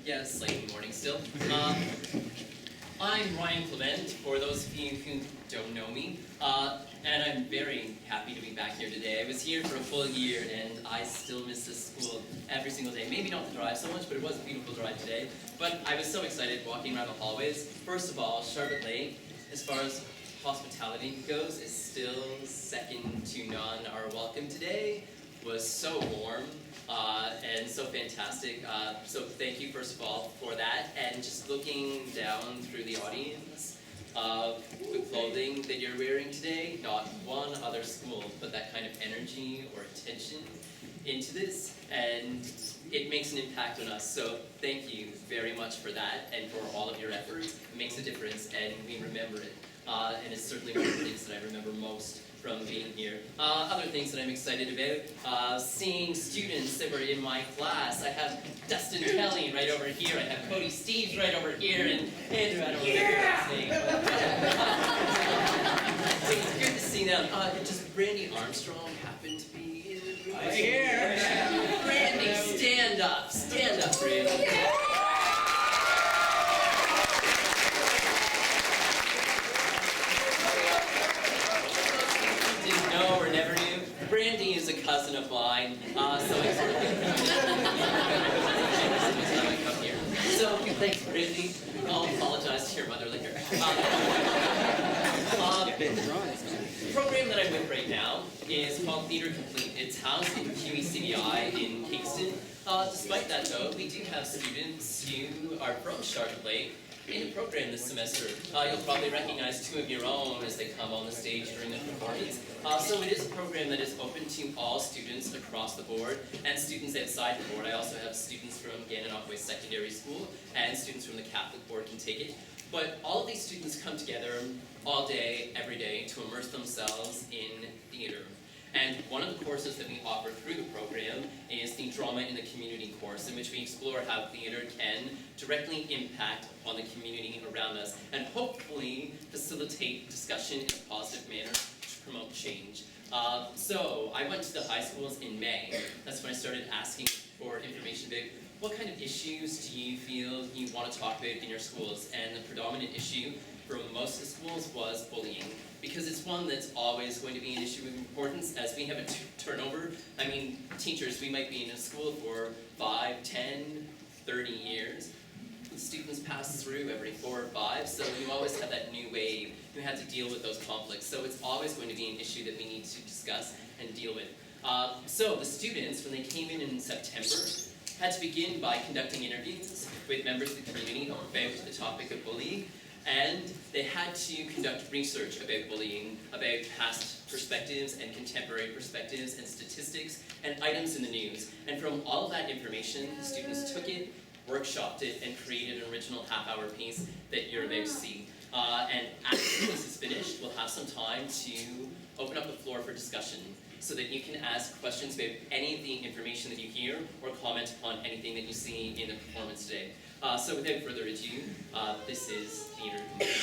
Yeah, slightly morning still. I'm Ryan Clement, for those of you who don't know me, and I'm very happy to be back here today. I was here for a full year, and I still miss this school every single day. Maybe not the drive so much, but it was a beautiful drive today. But I was so excited walking around the hallways. First of all, Sharbot Lake, as far as hospitality goes, is still second to none. Our welcome today was so warm. And so fantastic. So thank you, first of all, for that. And just looking down through the audience of the clothing that you're wearing today, not one other school put that kind of energy or attention into this, and it makes an impact on us. So thank you very much for that and for all of your efforts. It makes a difference, and we remember it. And it's certainly one of the things that I remember most from being here. Other things that I'm excited about, seeing students that were in my class. I have Dustin Kelly right over here, I have Cody Steves right over here, and Andrew, I don't remember his name. It's good to see them. Does Brandy Armstrong happen to be in the room? Here! Brandy, stand up, Brandy. No, or never knew. Brandy is a cousin of mine, so I sort of time I come here. So thanks, Brandy. I'll apologize to your mother later. The program that I'm with right now is called Theater Complete. It's housed in QECBI in Kingston. Despite that, though, we do have students who are from Sharbot Lake in the program this semester. You'll probably recognize two of your own as they come on the stage during the performance. So it is a program that is open to all students across the board and students outside the board. I also have students from Gananoque Secondary School and students from the Catholic board can take it. But all of these students come together all day, every day to immerse themselves in theater. And one of the courses that we offer through the program is the Drama in the Community course, in which we explore how theater can directly impact upon the community around us and hopefully facilitate discussion in a positive manner to promote change. So I went to the high schools in May. That's when I started asking for information about what kind of issues do you feel you want to talk about in your schools. And the predominant issue for most of the schools was bullying, because it's one that's always going to be an issue of importance as we have a turnover. I mean, teachers, we might be in a school for 5, 10, 30 years. The students pass through every 4 or 5, so you always have that new wave who had to deal with those conflicts. So it's always going to be an issue that we need to discuss and deal with. So the students, when they came in September, had to begin by conducting interviews with members of the community about the topic of bullying. And they had to conduct research about bullying, about past perspectives and contemporary perspectives and statistics and items in the news. And from all of that information, the students took it, workshopped it, and created an original half-hour piece that you're about to see. And after the piece is finished, we'll have some time to open up the floor for discussion so that you can ask questions about any of the information that you hear or comment upon anything that you see in the performance today. So without further ado, this is Theater Complete.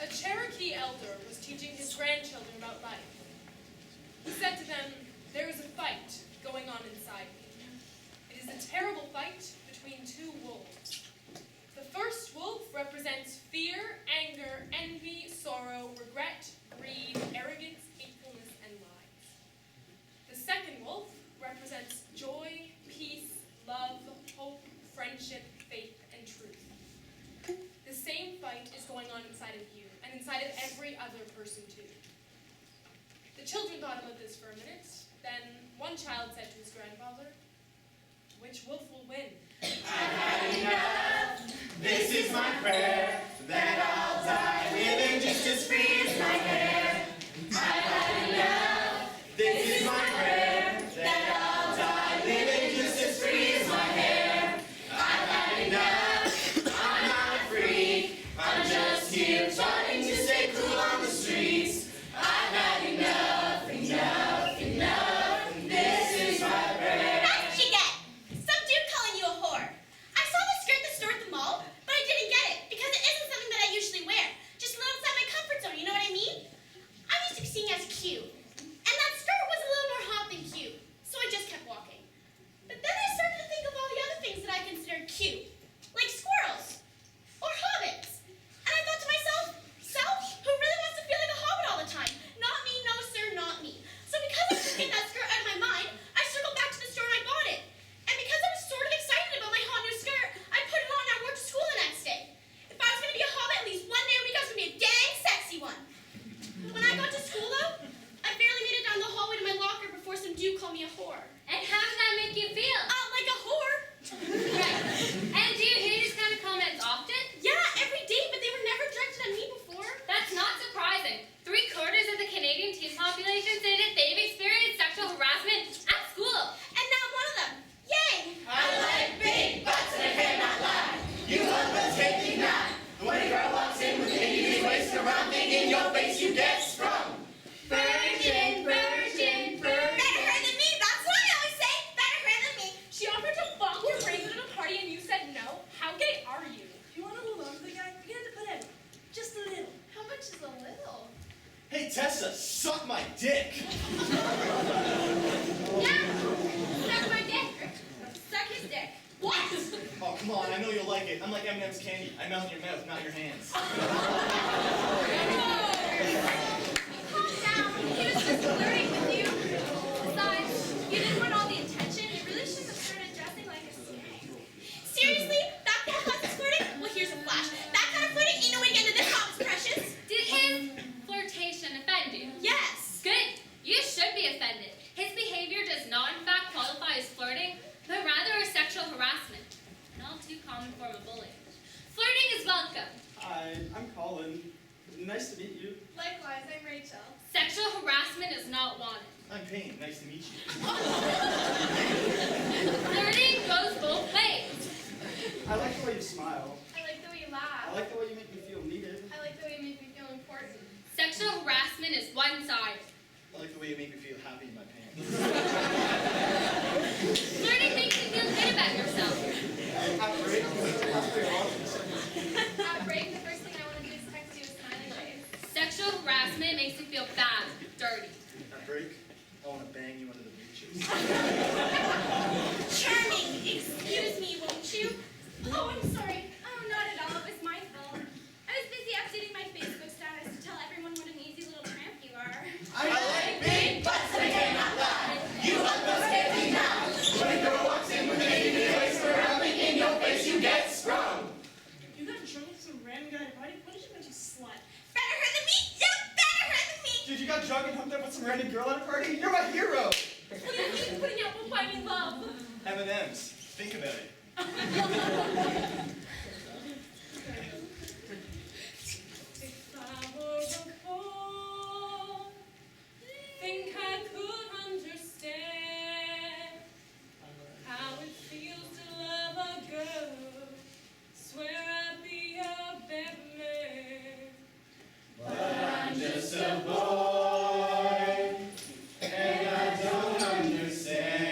A Cherokee elder was teaching his grandchildren about life. He said to them, "There is a fight going on inside me. It is a terrible fight between two wolves. The first wolf represents fear, anger, envy, sorrow, regret, greed, arrogance, hatefulness, and lies. The second wolf represents joy, peace, love, hope, friendship, faith, and truth. The same fight is going on inside of you, and inside of every other person too." The children thought about this for a minute. Then one child said to his grandfather, "Which wolf will win?" I've had enough. This is my prayer, that I'll die living just as free as my hair. I've had enough. This is my prayer, that I'll die living just as free as my hair. I've had enough. I'm not a freak. I'm just here trying to stay cool on the streets. I've had enough, enough, enough. This is my prayer. That's what you get! Some dude calling you a whore. I saw the skirt at the store at the mall, but I didn't get it because it isn't Vanessa, suck my dick. Yeah, suck my dick. Suck his dick. What? Oh, come on, I know you'll like it. I'm like M&M's candy. I melt in your mouth, not your hands. Calm down. He was just flirting with you. Besides, you didn't want all the attention. You really shouldn't have started dressing like a snake. Seriously? That kind of class is flirting? Well, here's a flash. That kind of flirting ain't no way to get into this house, precious. Did his flirtation offend you? Yes. Good. You should be offended. His behavior does not, in fact, qualify as flirting, but rather as sexual harassment. An all too common form of bullying. Flirting is welcome. Hi, I'm Colin. Nice to meet you. Likewise, I'm Rachel. Sexual harassment is not wanted. I'm Payne. Nice to meet you. Flirting goes both ways. I like the way you smile. I like the way you I laugh. like the way you make me feel needed. I like the way you make me feel important. Sexual harassment is one-sided. I like the way you make me feel happy in my pants. Flirting makes you feel good about yourself. At break, after your lunch. At break, the first thing I want to do is text you a smiley face. Sexual harassment makes you feel bad, dirty. At break, I want to bang you under the bleachers. Charming. Excuse me, won't you? Oh, I'm sorry. Oh, not at all. It was my fault. I was busy updating my Facebook status to tell everyone what an easy little tramp you are. I like big butts and I cannot lie. You want those heavy now. When a girl walks in with an 80 face for rubbing in your face, you get sprung. You got drunk with some random guy at a party? What did you do, you slut? Better her than me? You better her than me! Dude, you got drunk and hooked up with some random girl at a party? You're my hero! What do you mean putting out will find me love? M&M's. Think about it. If I were a fool, think I could understand how it feels to love a girl. Swear I'd be a better man. But I'm just a boy, and I don't understand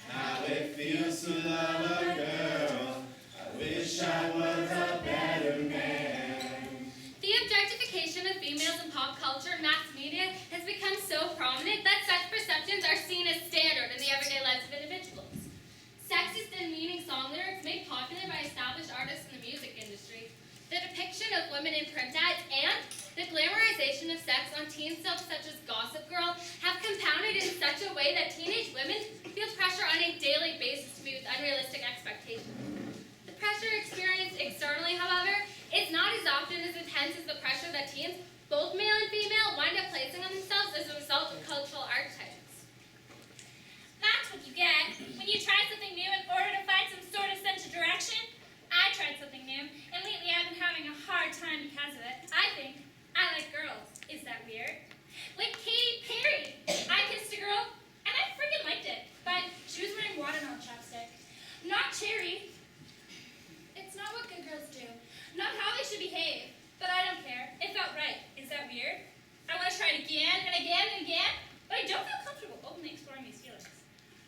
how it feels to love a girl. I wish I was a better man. The objectification of females in pop culture and mass media has become so prominent that such perceptions are seen as standard in the everyday lives of individuals. Sexist and demeaning song lyrics made popular by established artists in the music industry, the depiction of women in print ads, and the glamorization of sex on teen soaps such as Gossip Girl have compounded in such a way that teenage women feel pressure on a daily basis to meet with unrealistic expectations. The pressure experienced externally, however, is not as often as intense as the pressure that teens, both male and female, wind up placing on themselves as a result of cultural archetypes. That's what you get when you try something new in order to find some sort of sense of direction. I tried something new, and lately I've been having a hard time because of it. I think I like girls. Is that weird? Like Katy Perry. I kissed a girl, and I freaking liked it. But she was wearing watermelon chapstick, not cherry. It's not what good girls do. Not how they should behave. But I don't care. It felt right. Is that weird? I want to try it again and again and again, but I don't feel comfortable openly exploring these feelings.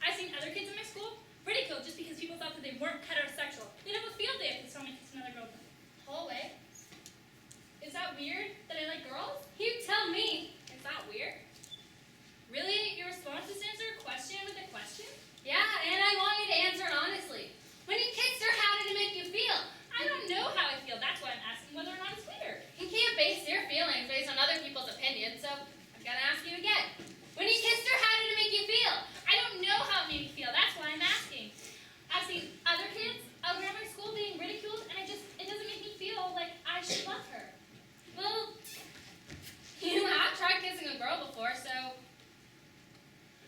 I've seen other kids in my school ridiculed just because people thought that they weren't heterosexual. They'd have a field day if they saw me kiss another girl in the hallway. Is that weird that I like girls? You tell me. Is that weird? Really? Your response is to answer a question with a question? Yeah, and I want you to answer it honestly. When you kissed her, how did it make you feel? I don't know how I feel. That's why I'm asking whether or not it's weird. You can't base your feelings based on other people's opinions, so I've got to ask you again. When you kissed her, how did it make you feel? I don't know how it made me feel. That's why I'm asking. I've seen other kids around my school being ridiculed, and it doesn't make me feel like I should love her. Well, you have tried kissing a girl before, so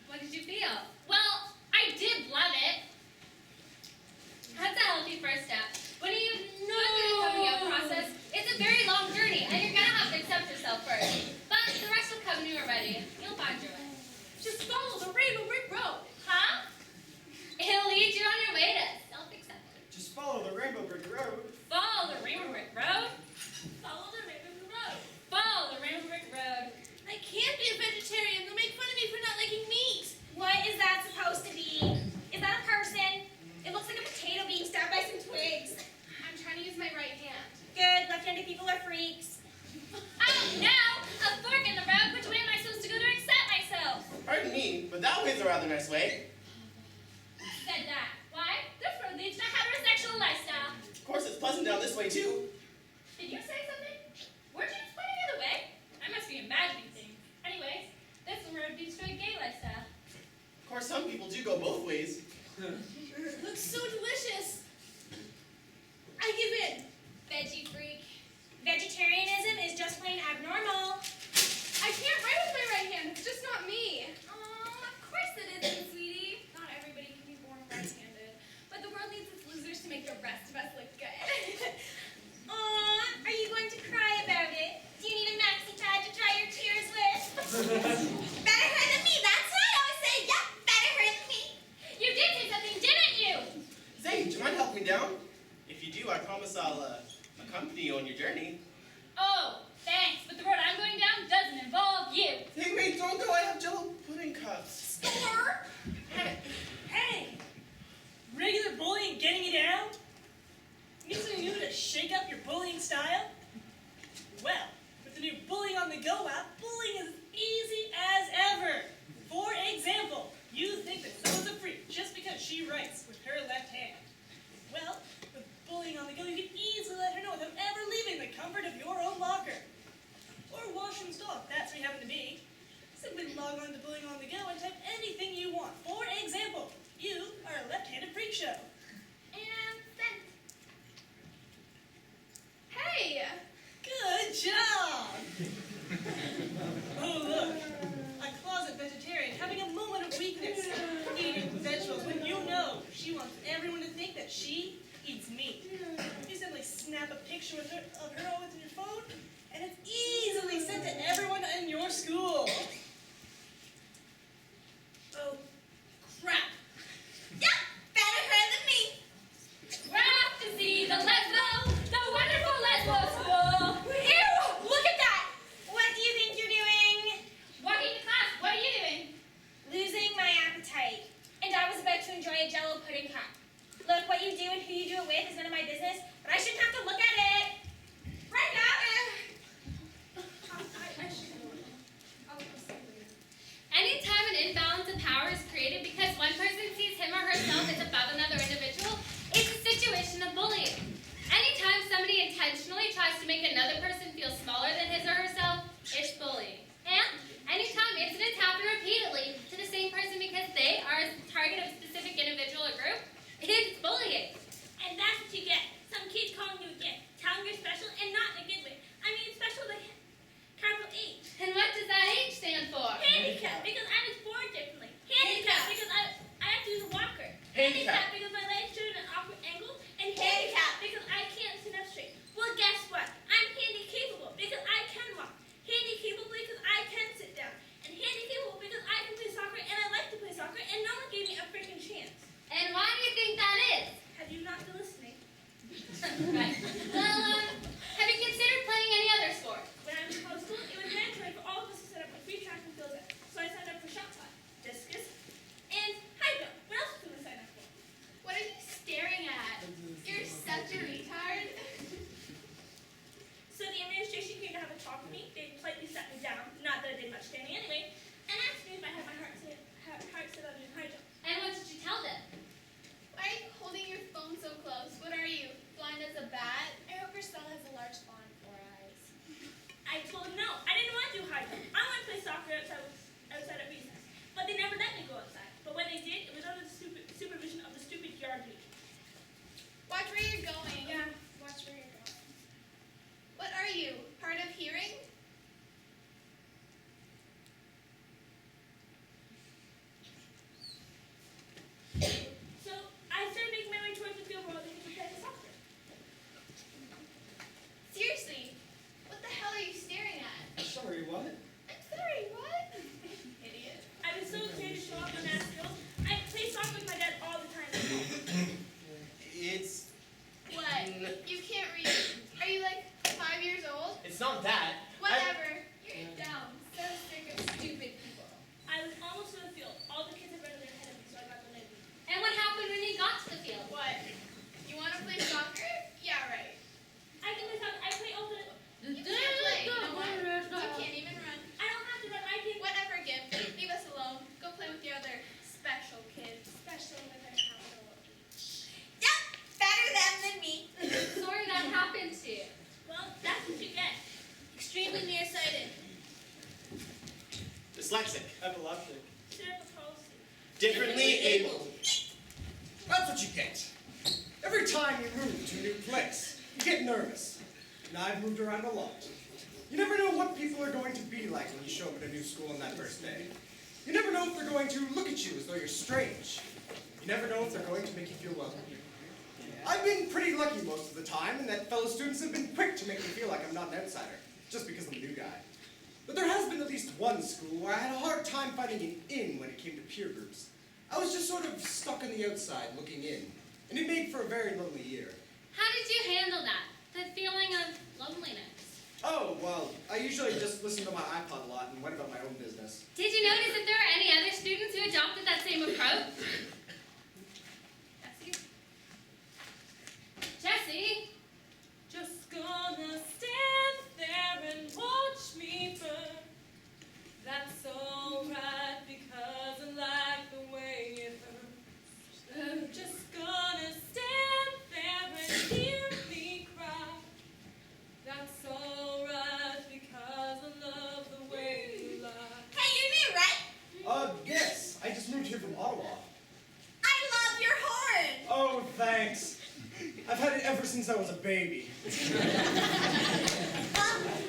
what did you feel? Well, I did love it. That's a healthy first step. When you go through the coming out process, it's a very long journey, and you're gonna have to accept yourself first. But the rest will come when you're ready. You'll find your way. Just follow the Rainbow Brick Road. Huh? It'll lead you on your way to self-acceptance. Just follow the Rainbow Brick Road. Follow the Rainbow Brick Road. Follow the Rainbow Brick Road. Follow the Rainbow Brick Road. I can't be a vegetarian. They'll make fun of me for not liking meat. What is that supposed to be? Is that a person? It looks like a potato being stabbed by some twigs. I'm trying to use my right hand. Good, left-handed people are freaks. Oh no! A always a rather nice way. Said that. Why? This road leads to a heterosexual lifestyle. Of course, it's pleasant down this way, too. Did you say something? Weren't you just pointing the other way? I must be imagining things. Anyways, this road leads to a gay lifestyle. Of course, some people do go both ways. Looks so delicious. I give in. Veggie freak. Vegetarianism is just plain abnormal. I can't write with my right hand. It's just not me. Oh, of course it isn't, sweetie. Not everybody can be born right-handed. But the world needs its losers to make the rest of us look good. Aw, are you going to cry about it? Do you need a maxi pad to dry your tears with? Better her than me, that's what I always say. Yep, better her than me. You did say something, didn't you? Zane, do you mind helping me down? If you do, I promise I'll accompany you on your journey. Oh, thanks, but the road I'm going down doesn't involve you. Hey, wait, don't go. I have Jello pudding cups. Score! Hey! Regular bullying getting you down? Need something new to shake up your bullying style? Well, with the new Bullying on the Go app, bullying is as easy as ever. For example, you think that someone's a freak just because she writes with her left hand. Well, with Bullying on the Go, you can easily let her know without ever leaving the comfort of your own locker. Or washroom stall, if that's where you happen to be. Simply log on to Bullying on the Go and type anything you want. For example, you are a left-handed freak show. And sent. Hey! Good job! Oh, look. A closet vegetarian having a moment of weakness. Eating vegetables when you know she wants everyone to think that she eats meat. You simply snap a picture of her with your phone, and it's easily sent to everyone in your school. Oh, crap. Yep, better her than me. We're off to see the wonderful Lesbo school. Ew, look at that. What do you think you're doing? Walking to class, what are you doing? Losing my appetite. And I was about to enjoy a Jello pudding cup. Look, what you do and who you do it with is none of my business, but I shouldn't have to look at it. Right now. Anytime an imbalance of power is created because one person sees him or herself as above another individual, it's a situation of bullying. Anytime somebody intentionally tries to make another person feel smaller than his or herself, it's bullying. And anytime incidents happen repeatedly to the same person because they are a target of a specific individual or group, it's bullying. And that's what you get. Some kids calling you a gift, telling you're special and not in a good way. I mean special like capital H. And what does that H stand for? Handicap, because I was born differently. Handicap, because I have to use a walker. Handicap, because my legs turn at an awkward angle. And handicap, because I can't sit up straight. Well, guess what? I'm handy-capable, because I can walk. Handy-capable, because I can sit down. And handy-capable, because I can play soccer, and I like to play soccer, and no one gave me a freaking chance. And why do you think that is? Have you not been listening? Right. Well, have you considered playing any other sport? When I was in high school, it was mandatory for all of us to set up a free track and field event. So I signed up for shot put, discus, and high jump. What else could I sign up for? What are you staring at? You're such a retard. So the administration came to have a talk with me. They politely sat me down, not that I did much standing anyway, and asked me if I had my heart set on doing high jump. And what did you tell them? Why are you holding your phone so close? What are you, blind as a bat? I hope your son has a large fawn in 4 eyes. I told them no, I didn't want to do high jump. I wanted to play soccer outside at recess. But they never let me go outside. But when they did, it was under the supervision of the stupid yard league. Watch where you're going. Yeah, watch where you're going. What are you, hard of hearing? So I started making my way towards the field where all the kids were playing soccer. Seriously, what the hell are you staring at? Sorry, what? I'm sorry, what? Idiot. I was so excited to show off my math skills. I play soccer with my dad all the time. It's... What? You can't read. Are you like 5 years old? It's not that. Whatever. You're dumb. So sick of stupid people. I was almost to the field. All the kids had run ahead of me, so I got the lead. And what happened when you got to the field? What? You want to play soccer? Yeah, right. I can play soccer. I play all the... You can't play. You know what? You can't even run. I don't have to run. I can... Whatever, Gimp. Leave us alone. Go play with the others. Extremely nearsighted. Dyslexic. Epileptic. Cerebral palsy. Differently able. That's what you get. Every time you move to a new place, you get nervous. And I've moved around a lot. You never know what people are going to be like when you show up at a new school on that first day. You never know if they're going to look at you as though you're strange. You never know if they're going to make you feel welcome. I've been pretty lucky most of the time, in that fellow students have been quick to make me feel like I'm not an outsider, just because I'm a new guy. But there has been at least one school where I had a hard time finding an in when it came to peer groups. I was just sort of stuck on the outside looking in, and it made for a very lonely year. How did you handle that? The feeling of loneliness? Oh, well, I usually just listened to my iPod a lot and went about my own business. Did you notice if there were any other students who adopted that same approach? Jesse? Just gonna stand there and watch me burn. That's alright because I like the way it hurts. I'm just gonna stand there and hear me cry. That's alright because I love the way you lie. Hey, you're new, right? Yes, I just moved here from Ottawa. I love your horn. Oh, thanks. I've had it ever since I was a baby. Well,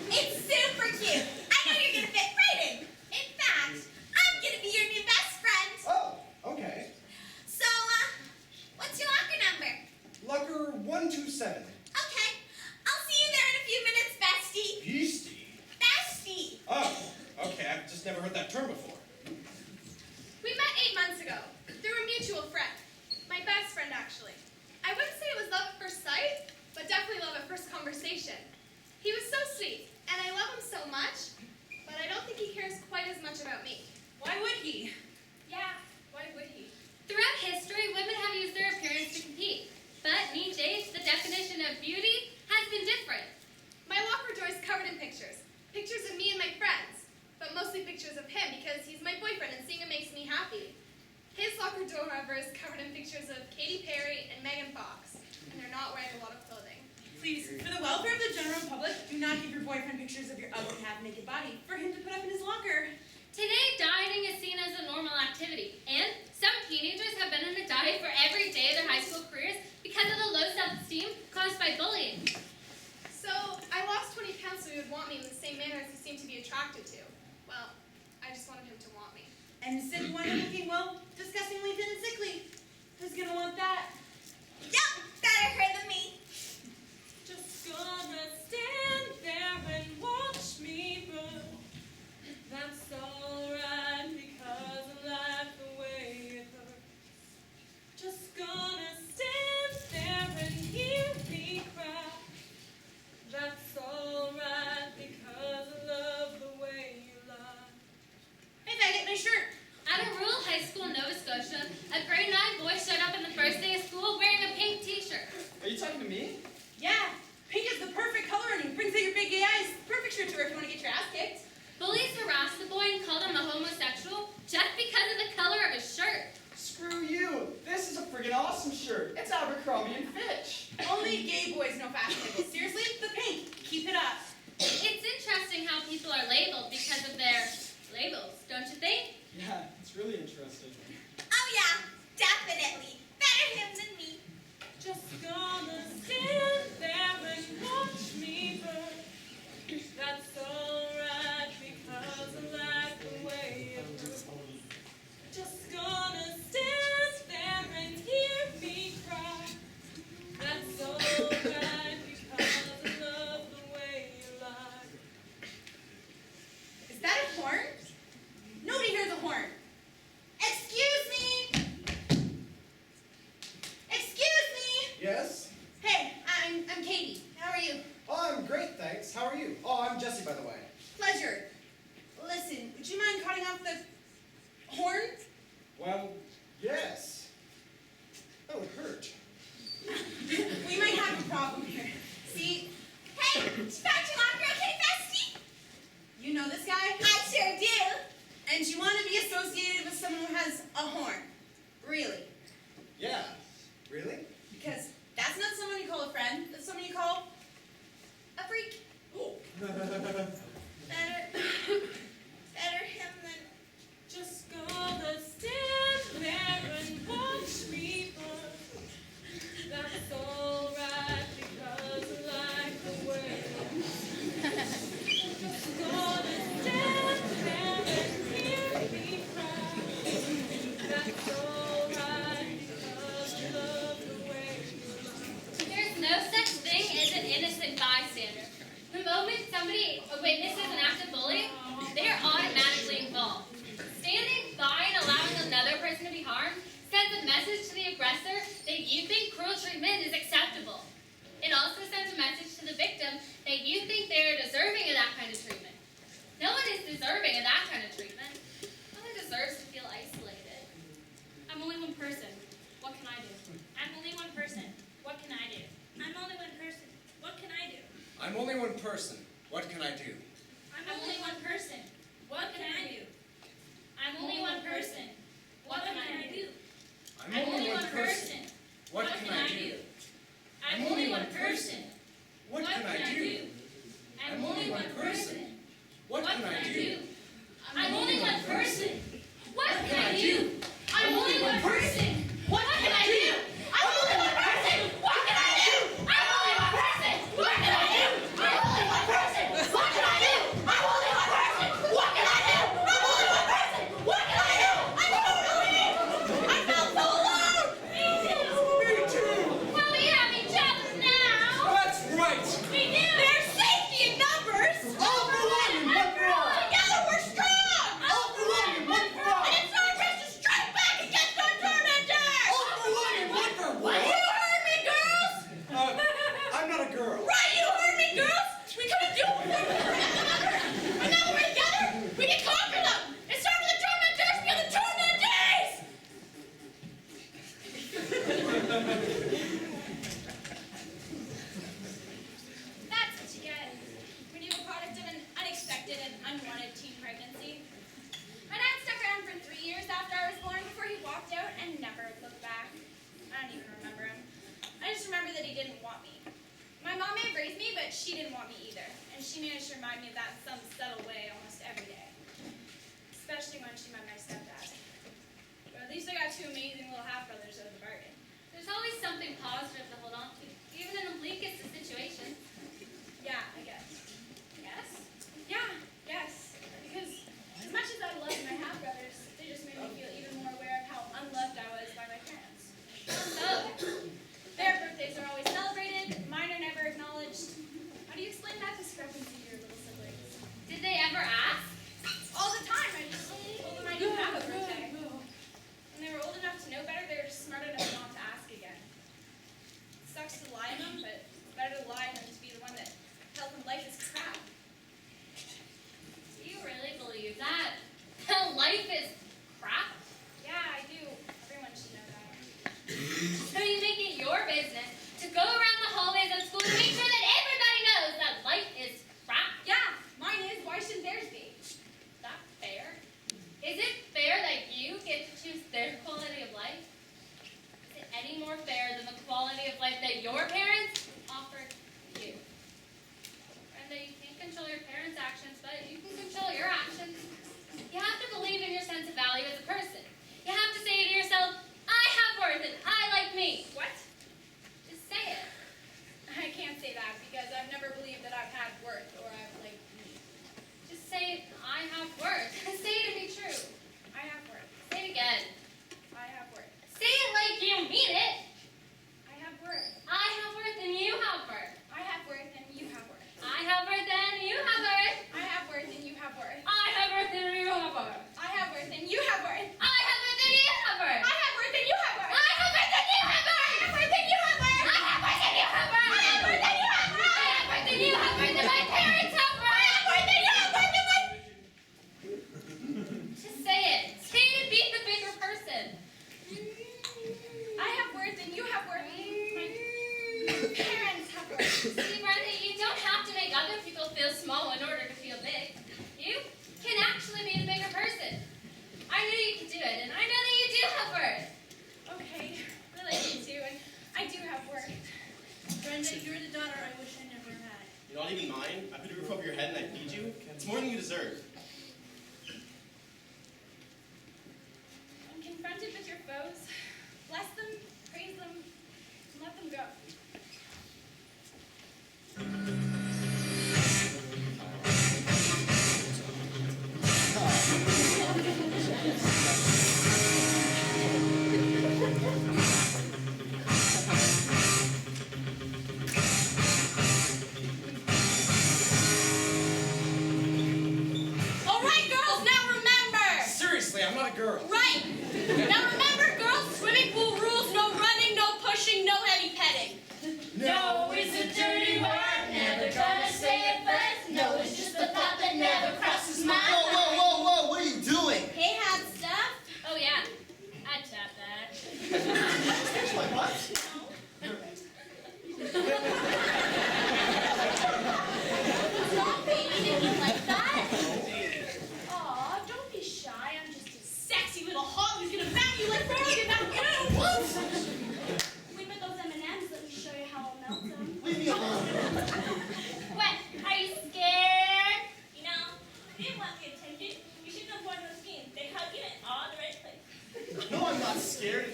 it's super cute. I know you're gonna fit right in. In fact, I'm gonna be your new best friend. Oh, okay. So, what's your locker number? Locker 127. Okay, I'll see you there in a few minutes, bestie. Beastie. Bestie. Oh, okay, I've just never heard that term before. We met 8 months ago through a mutual friend. My best friend, actually. I wouldn't say it was love at first sight, but definitely love at first conversation. He was so sweet, and I love him so much, but I don't think he cares quite as much about me. Why would he? Yeah, why would he? Throughout history, women have used their appearance to compete. But in each age, the definition of beauty has been different. My locker door is covered in pictures. Pictures of me and my friends, but mostly pictures of him because he's my boyfriend and seeing him makes me happy. His locker door, however, is covered in pictures of Katy Perry and Megan Fox, and they're not wearing a lot of clothing. Please, for the welfare of the general public, do not give your boyfriend pictures of your ugly half-naked body for him to put up in his locker. Today, dieting is seen as a normal activity, and some teenagers have been on a diet for every day of their high school careers because of the low self-esteem caused by bullying. So, I lost 20 pounds so he would want me in the same manner as he seemed to be attracted to. Well, I just wanted him to want me. And instead you wind up looking, well, disgustingly thin and sickly. Who's gonna want that? Yup, better her than me. Just gonna stand there and watch me burn. That's alright because I like the way it hurts. Just gonna stand there and hear me cry. That's alright because I love the way you lie. Hey, faggot, my shirt. At a rural high school in Nova Scotia, a grade 9 boy showed up on the first day of school wearing a pink t-shirt. Are you talking to me? Yeah, pink is the perfect color and it brings out your big gay eyes. Perfect shirt to wear if you want to get your ass kicked. Bullies harassed the boy and called him a homosexual just because of the color of his shirt. Screw you. This is a friggin' awesome shirt. It's Abercrombie and Fitch. Only gay boys know fashionable. Seriously, the pink. Keep it up. It's interesting how people are labeled because of their labels, don't you think? Yeah, it's really interesting. Oh yeah, definitely. Better him than me. Just gonna stand there and watch me burn. That's alright because I like the way it hurts. Just gonna stand there and hear me cry. That's alright because I love the way you lie. Is that a horn? Nobody hears a horn. Excuse me. Excuse me. Yes? Hey, I'm Katie. How are you? Oh, I'm great, thanks. How are you? Oh, I'm Jesse, by the way. Pleasure. Listen, would you mind cutting off the horn? Well, yes. That would hurt. We might have a problem here. See, Hey, did you find your locker okay, bestie? you know this guy? I sure do. And you want to be associated with someone who has a horn. Really. Yeah. Really? Because that's not someone you call a friend. That's someone you call a freak. Oh. moment somebody witnesses an act of bullying, they are automatically involved. Standing by and allowing another person to be harmed sends a message to the aggressor that you think cruel treatment is acceptable. It also sends a message to the victim that you think they are deserving of that kind of treatment. No one is deserving of that kind of treatment. No one deserves to feel isolated. I'm only one person. What can I do? I'm only one person. What can I do? I'm only one person. What can I do? I'm only one person. What can I do? I'm only one person. What can I do? I'm only one person. What can I do? I'm only one person. What can I do? I'm only one person. What can I do? I'm only one person. What can I do? I'm only one person. What can I do? I'm only one person. What can I do? I'm only one person. What can I do? I'm only one person. What can I do? I'm only one person. What can I do? I'm only one person. What can I do? I'm only one person. What can I do? I'm only I felt so alone. Me too! Well, we have each other now. That's right! We do. There's safety in numbers. All for one and one for all! Together we're strong. All for one and one for all! And it's our best to strike back against our tormentors. All for one and one for You heard me, girls. I'm not a girl. Right, you heard me, girls. We couldn't do it before we were together. And now that we're together, we can conquer them. It's time for the tormentors to be the tormentees. That's what you get when you're a product of an unexpected and unwanted teen pregnancy. My dad stuck around for 3 years after I was born before he walked out and never looked back. I don't even remember him. I just remember that he didn't want me. My mom may have raised me, but she didn't want me either. And she managed to remind me of that in some subtle way almost every day. Especially when she met my stepdad. But at least I got two amazing little half-brothers out of the bargain. There's always something positive to hold on to, even in the bleakest of situations. Yeah, I guess. Yes? Yeah, yes. Because as much as I loved my half-brothers, they just made me feel even more aware of how unloved I was by my parents. So, Their birthdays are always celebrated, mine are never acknowledged. How do you explain that discrepancy to your little siblings? did they ever ask? All the time, I just told them I didn't have a birthday. When they were old enough to know better, they were just smart enough not to ask again. It sucks to lie to them, but it's better to lie than to be the one that tells them life is crap. Do you really believe that? Life is crap? Yeah, I do. Everyone should know that. So you make it your business to go around the hallways of school to make sure that everybody knows that life is crap? Yeah, mine is. Why shouldn't theirs be? Is that fair? Is it fair that you get to choose their quality of life? Is it any more fair than the quality of life that your parents offered you? And that you can't control your parents' actions, but you can control your actions. You have to believe in your sense of value as a person. You have to say to yourself, I have worth and I like me. What? Just say it. I can't say that because I've never believed that I've had worth or I've liked me. Just say, I have worth. Say it to be true. I have worth. Say it again. I have worth. Say it like you mean it. I have worth. I have worth and you have worth. I have worth and you have worth. I have worth and you have worth. I have worth and you have worth. I have worth and you have worth. I have worth and you have worth. I have worth and you have worth. I have worth and you have worth. I have worth and you have worth. I have worth and you have worth. I have worth and you have worth. I have worth and you have worth. I have worth and you have worth and my parents have worth. I have worth and you have worth and my... Just say it. Say it and be the bigger person. I have worth and you have worth. My parents have worth. See, Brenda, you don't have to make other people feel small in order to feel big. You can actually be the bigger person. I knew you could do it, and I know that you do have worth. Okay, I like you too, and I do have worth. Brenda, you're the daughter I wish I never had. You're not even mine. I put a roof over your head and I feed you. It's more than you deserve. When confronted with your foes, bless them, praise them, and let them go. girls. Right. Now remember, girls, swimming pool rules, no running, no pushing, no heavy petting. No is a dirty word, never gonna say it first. No is just a thought that never crosses my mind. Whoa, what are you doing? Hey, had stuff? Oh yeah, I'd tap that. Pinch my butt. Stop it, you didn't like that? Aw, don't be shy. I'm just a sexy little hog who's gonna bat you like Fergie about you. What? Wait, but those M&Ms, let me show you how I'll melt them. Leave me alone. What? Are you scared? You know, if you want the attention, you should go for those schemes. They hug you in all the right places. No, I'm not scared.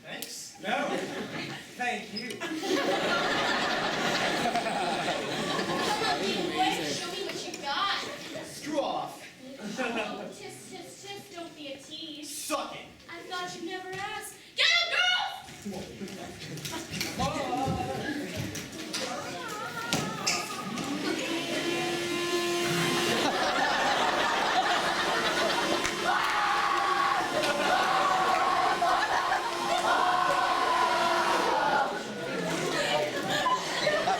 Thanks. No. Thank you. Come on, big boy, show me what you got. Screw off. Oh, tisk, don't be a tease. Suck it. I thought you'd never ask. Get up, girls!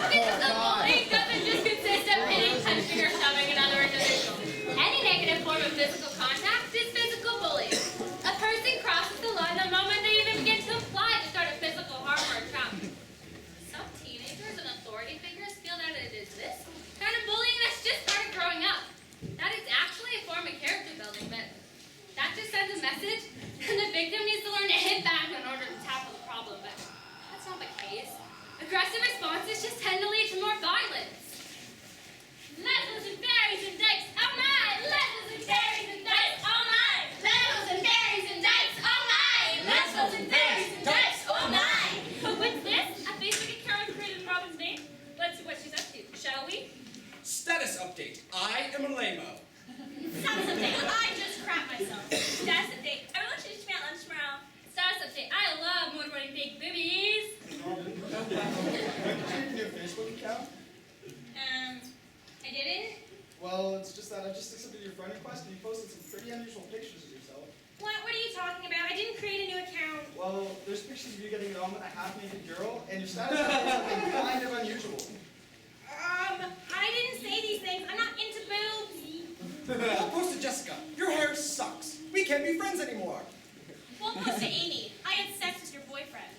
Physical bullying doesn't just consist of hitting, punching, or shoving another individual. Any negative form of physical contact is physical bullying. A person crosses the line the moment they even begin to apply to start a physical harm or a trap. Some teenagers and authority figures feel that it is this kind of bullying that's just part of growing up. That is actually a form of character building, but that just sends a message, and the victim needs to learn to hit back in order to tackle the problem. But that's not the case. Aggressive responses just tend to lead to more violence. Levels and berries and dykes, oh my! Levels and berries and dykes, oh my! Levels and berries and dykes, oh my! Levels and berries and dykes, oh my! But what's this? A Facebook account created in Robin's name? Let's see what she's up to, shall we? Status update. I am a lame-o. Status update, I just crap myself. Status update. Everyone should meet at lunch tomorrow. Status update. I love motorboating big boobies. Did you make a new Facebook account? I didn't? Well, it's just that I just accepted your friend request and you posted some pretty unusual pictures of yourself. What are you talking about? I didn't create a new account. Well, there's pictures of you getting it on with a half-naked girl, and your status update is something kind of unusual. I didn't say these things. I'm not into boobs. Well, post to Jessica. Your hair sucks. We can't be friends anymore. Well, post to Amy. I had sex with your boyfriend.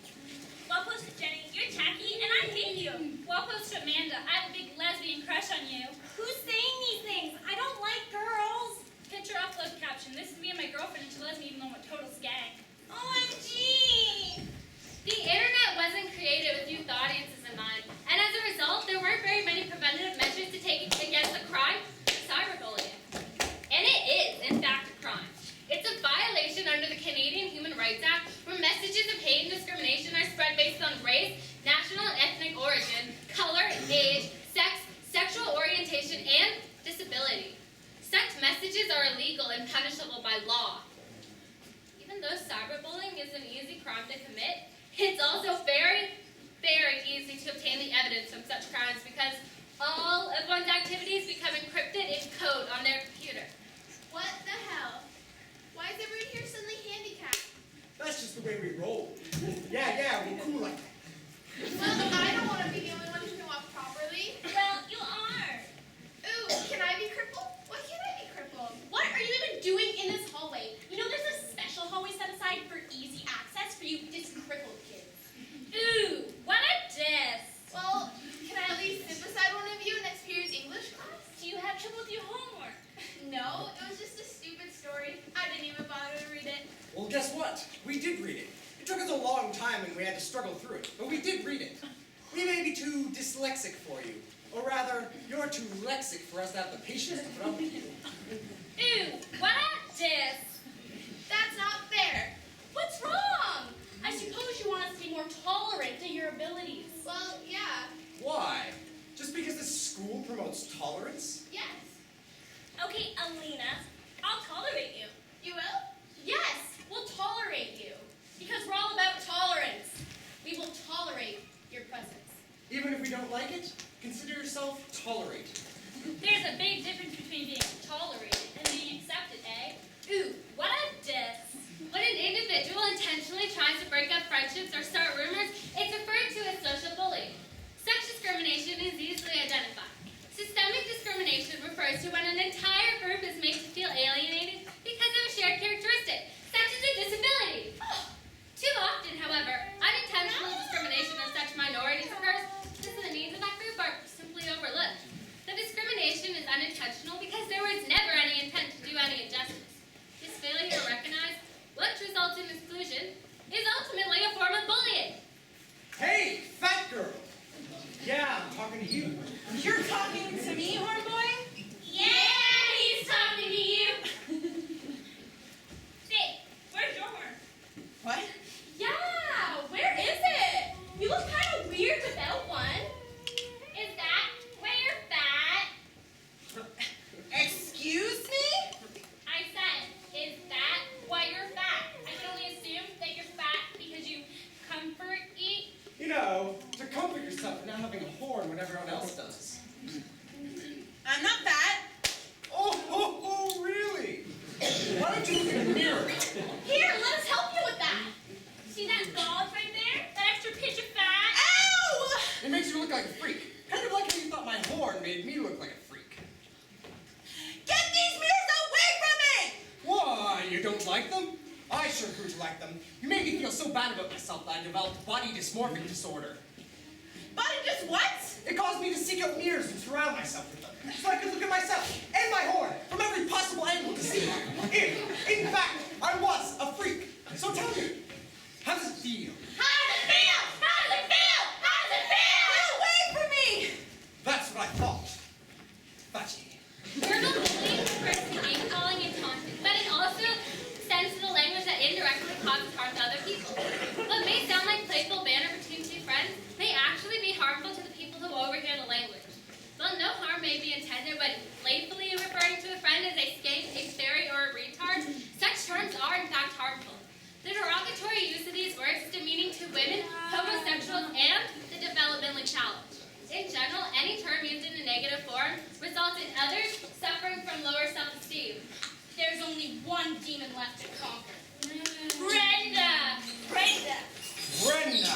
Well, post to Jenny. You're tacky and I hate you. Well, post to Amanda. I have a big lesbian crush on you. Who's saying these things? I don't like girls. Picture upload caption. This is me and my girlfriend, and she loves me even though I'm a total skag. OMG! The internet wasn't created with youth audiences in mind, and as a result, there weren't very many preventative measures to take against the crime, cyberbullying. And it is, in fact, a crime. It's a violation under the Canadian Human Rights Act, where messages of hate and discrimination are spread based on race, national and ethnic origin, color, age, sex, sexual orientation, and disability. Such messages are illegal and punishable by law. Even though cyberbullying is an easy crime to commit, it's also very, very easy to obtain the evidence from such crimes because all of one's activities become encrypted in code on their computer. What the hell? Why is everyone here suddenly handicapped? That's just the way we roll. Yeah, we're cool like that. Well, I don't want to be the only one who can walk properly. Well, you are. Ooh, can I be crippled? Why can't I be crippled? What are you even doing in this hallway? You know there's a special hallway set aside for easy access for you discrippled kids. Ooh, what a diss! Well, can I at least sit beside one of you in next period's English class? Do you have trouble with your homework? No, it was just a stupid story. I didn't even bother to read it. Well, guess what? We did read it. It took us a long time and we had to struggle through it, but we did read it. We may be too dyslexic for you, or rather, you're too lexic for us to have the patience to put up with you. Ooh, what a diss! That's not fair. What's wrong? I suppose you want us to be more tolerant to your abilities. Well, yeah. Why? Just because this school promotes tolerance? Yes. Okay, Alina, I'll tolerate you. You will? Yes, we'll tolerate you. Because we're all about tolerance. We will tolerate your presence. Even if we don't like it, consider yourself tolerated. There's a big difference between being tolerated and being accepted, eh? Ooh, what a diss! individual intentionally tries to break up friendships or start rumors, it's referred to as social bullying. Such discrimination is easily identified. Systemic discrimination refers to when an entire group is made to feel alienated because of a shared characteristic, such as a disability. Too often, however, unintentional discrimination of such minorities occurs because the needs of that group are simply overlooked. The discrimination is unintentional because there was never any intent to do any injustice. This failure to recognize what results in exclusion is ultimately a form of bullying. Hey, fat girl! Yeah, I'm talking to you. You're talking to me, horn boy? Yeah, he's talking to you. Say, where's your horn? What? Yeah, where is it? You look kind of weird without one. Is that where you're fat? Excuse me? I said, is that why you're fat? I can only assume that you're fat because you comfort eat. You know, to comfort yourself for not having a horn when everyone else does. I'm not fat. Oh, really? Why don't you look in the mirror? Here, let us help you with that. See that bulge right there? That extra pinch of fat? Ow! It makes you look like a freak. Kind of like how you thought my horn made me look like a freak. Get these mirrors away from me! Why, you don't like them? I sure grew to like them. You made me feel so bad about myself that I developed body dysmorphic disorder. Body just what? It caused me to seek out mirrors and surround myself with them, so I could look at myself and my horn from every possible angle to see if, in fact, I was a freak. So tell me, how does it feel? How does it feel? How does it feel? How does it feel? Get away from me! That's what I thought. Fatty. Verbal bullying refers to name-calling and taunting, but it also extends to the language that indirectly causes harm to other people. What may sound like playful banter between two friends may actually be harmful to the people who overhear the language. While no harm may be intended when playfully referring to a friend as a skank, a fairy, or a retard, such terms are in fact harmful. The derogatory use of these words is demeaning to women, homosexuals, and the developmentally challenged. In general, any term used in a negative form results in others suffering from lower self-esteem. There's only one demon left to conquer. Brenda! Brenda! Brenda!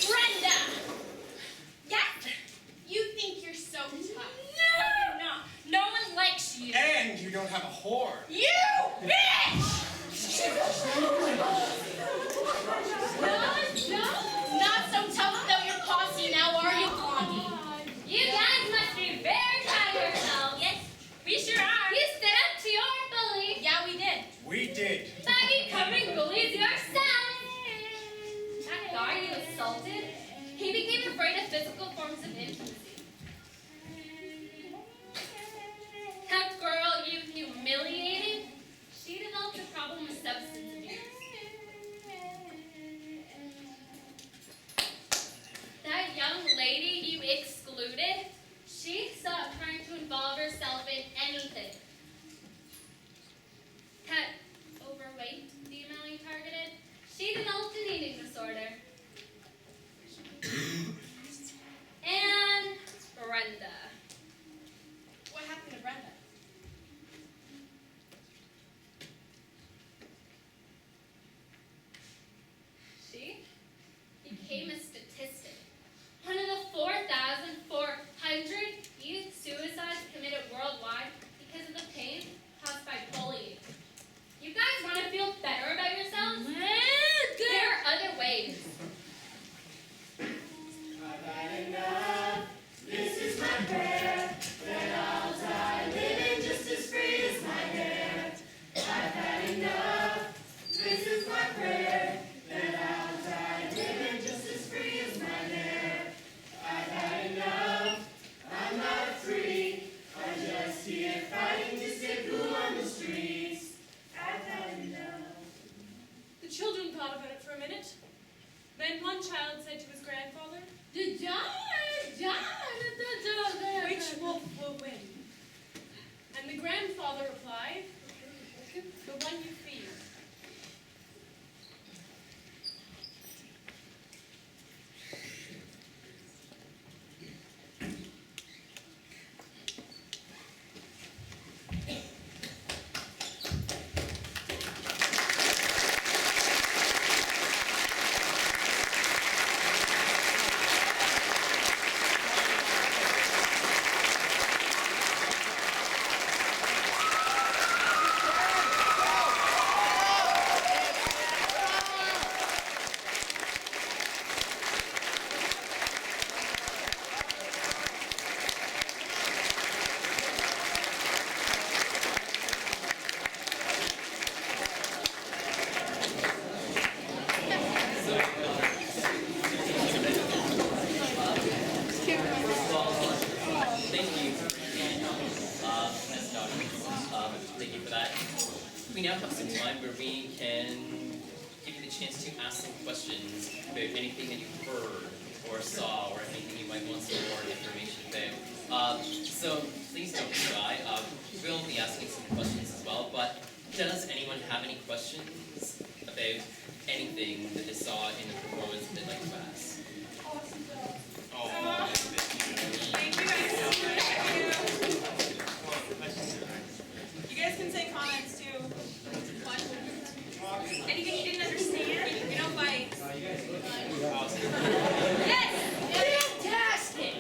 Brenda! Yes! You think you're so tough. No! No, no one likes you. And you don't have a horn. You bitch! Not so tough without your posse now, are you, Blondie? You guys must be very proud of yourselves. Yes, we sure are. You stood up to your bully. Yeah, we did. We did. By becoming bullies yourself. That guy you assaulted, he became afraid of physical forms of intimacy. That girl you humiliated, she developed a problem with substance abuse. That young lady you excluded, she stopped trying to involve herself in anything. That overweight female you targeted, she developed an eating disorder. And Brenda. What happened to Brenda? She became a statistic. One of the 4,400 youth suicides committed worldwide because of the pain caused by bullying. You guys want to feel better about yourselves? There are other ways. I've had enough. This is my prayer. That I'll die living just as free as my hair. I've had enough. This is my prayer. That I'll die living just as free as my hair. I've had enough. I'm not free. I'm just here fighting to stay cool on the streets. I've had enough. The children thought about it for a minute. Then one child said to his grandfather, "Which wolf will win?" And the grandfather replied, "The one you feed." thank you for that. We now have some time where we can give you the chance to ask some questions about anything that you've heard or saw or anything you might want some more information about. So please don't be shy. We'll be asking some questions as well, but does anyone have any questions about anything that they saw in the performance that they'd like to ask? Thank you guys so much. You guys can say comments too. Anything you didn't understand? You know, by yes, fantastic.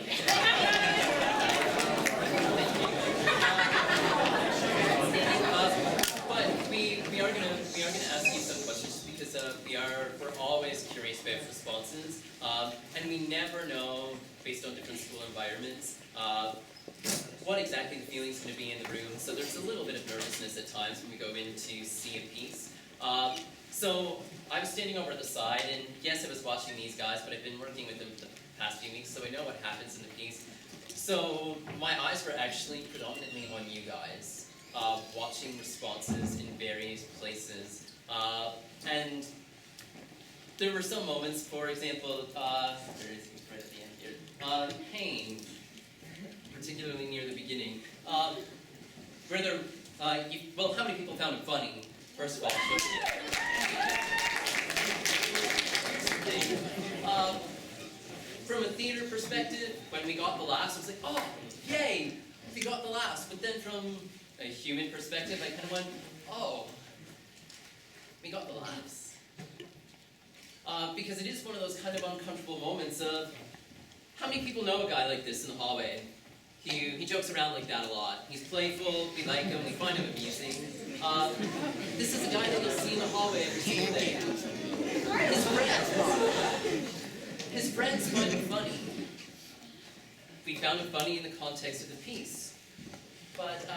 But we are gonna ask you some questions because we're always curious about responses, and we never know based on different school environments what exactly the feeling's going to be in the room. So there's a little bit of nervousness at times when we go in to see a piece. So I was standing over at the side, and yes, I was watching these guys, but I've been working with them for the past few weeks, so I know what happens in the piece. So my eyes were actually predominantly on you guys, watching responses in various places. And there were some moments, for example, there it is right at the end here, pain, particularly near the beginning, where there, well, how many people found it funny? First of all, from a theater perspective, when we got the laughs, I was like, oh, yay, we got the laughs. But then from a human perspective, I kind of went, oh, we got the laughs. Because it is one of those kind of uncomfortable moments of, how many people know a guy like this in the hallway? He jokes around like that a lot. He's playful, we like him, we find him amusing. This is a guy that you'll see in the hallway every single day. His friends find him funny. We found him funny in the context of the piece.